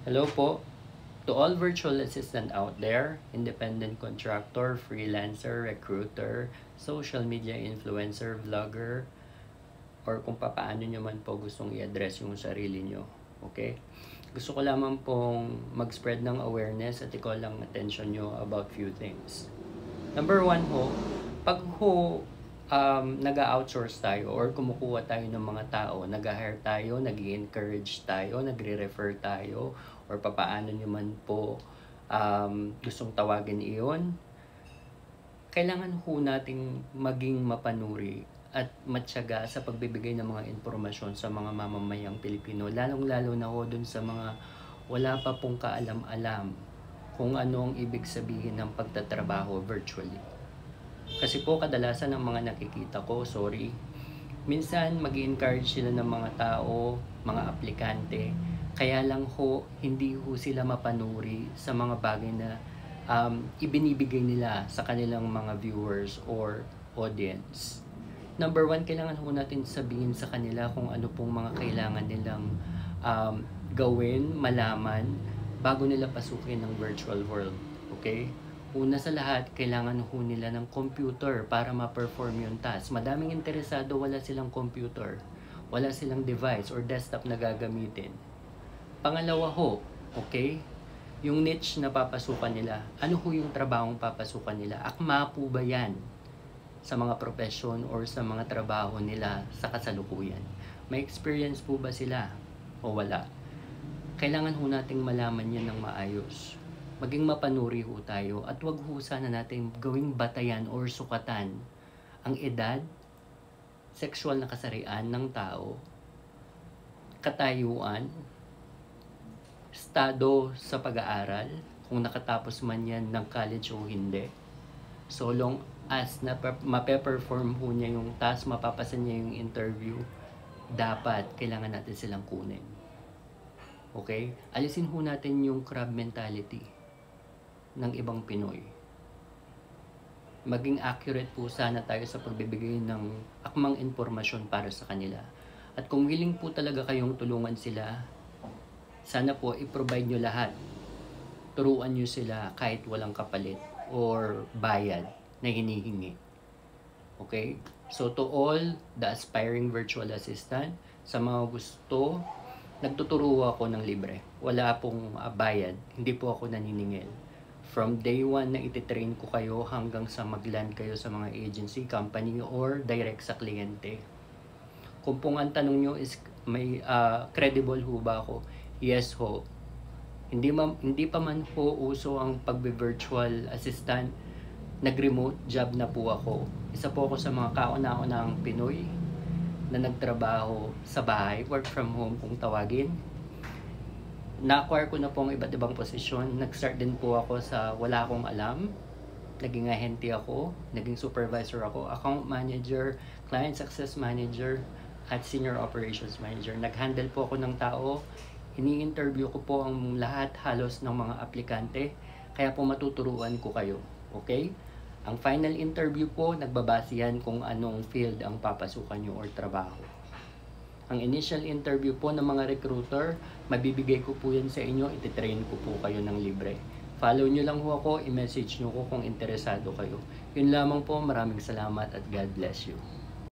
Hello po to all virtual assistant out there, independent contractor, freelancer, recruiter, social media influencer, vlogger, or kung paano nyo man po gustong i-address yung sarili nyo. Okay? Gusto ko lamang pong mag-spread ng awareness at i-call lang attention nyo about few things. Number one ho, pag nag-outsource tayo or kumukuha tayo ng mga tao, nag-hire tayo, nag-encourage tayo, nagre-refer tayo, or papaano nyo man po gustong tawagin iyon, kailangan ho nating maging mapanuri at matyaga sa pagbibigay ng mga impormasyon sa mga mamamayang Pilipino, lalong-lalo na ho dun sa mga wala pa pong kaalam-alam kung ano ang ibig sabihin ng pagtatrabaho virtually. Kasi po kadalasan ng mga nakikita ko, minsan mag-encourage sila ng mga tao, mga aplikante, kaya lang ho, hindi ho sila mapanuri sa mga bagay na ibinibigay nila sa kanilang mga viewers or audience. Number one, kailangan ho natin sabihin sa kanila kung ano pong mga kailangan nilang gawin, malaman, bago nila pasukin ng virtual world. Okay? Una sa lahat, kailangan ho nila ng computer para ma-perform yung task. Madaming interesado, wala silang computer. Wala silang device or desktop na gagamitin. Pangalawa ho, okay? Yung niche na papasukan nila. Ano ho yung trabahong papasukan nila? Akma po ba yan sa mga profession or sa mga trabaho nila sa kasalukuyan? May experience po ba sila o wala? Kailangan ho nating malaman yan ng maayos. Maging mapanuri ho tayo at wag ho sana natin gawing batayan or sukatan ang edad, sexual na kasarian ng tao, katayuan, estado sa pag-aaral, kung nakatapos man yan ng college o hindi. So long as mape-perform ho niya yung task, mapapasa niya yung interview, dapat kailangan natin silang kunin. Okay? Alisin ho natin yung crab mentality ng ibang Pinoy. Maging accurate po sana tayo sa pagbibigay ng akmang impormasyon para sa kanila. At kung willing po talaga kayong tulungan sila, sana po i-provide nyo lahat. Turuan nyo sila kahit walang kapalit or bayad na hinihingi. Okay? So to all the aspiring virtual assistant, sa mga gusto, nagtuturo ako ng libre. Wala pong bayad. Hindi po ako naniningil. From day 1 na ititrain ko kayo hanggang sa mag-land kayo sa mga agency, company, or direct sa kliyente. Kung pong ang tanong nyo is, may credible ho ba ako? Yes ho. Hindi pa man ho uso ang pag-virtual assistant, nag-remote job na po ako. Isa po ako sa mga kauna-unahang Pinoy na nagtrabaho sa bahay, work from home kung tawagin. Na-acquire ko na po ang iba't ibang posisyon. Nag-start din po ako sa wala akong alam. Naging ahente ako, naging supervisor ako, account manager, client success manager, at senior operations manager. Nag-handle po ako ng tao. Ini-interview ko po ang lahat halos ng mga aplikante. Kaya po matuturuan ko kayo. Okay? Ang final interview po, nagbabase yan kung anong field ang papasukan nyo or trabaho. Ang initial interview po ng mga recruiter, mabibigay ko po yan sa inyo, ititrain ko po kayo ng libre. Follow nyo lang ho ako, i-message nyo ko kung interesado kayo. Yun lamang po, maraming salamat at God bless you.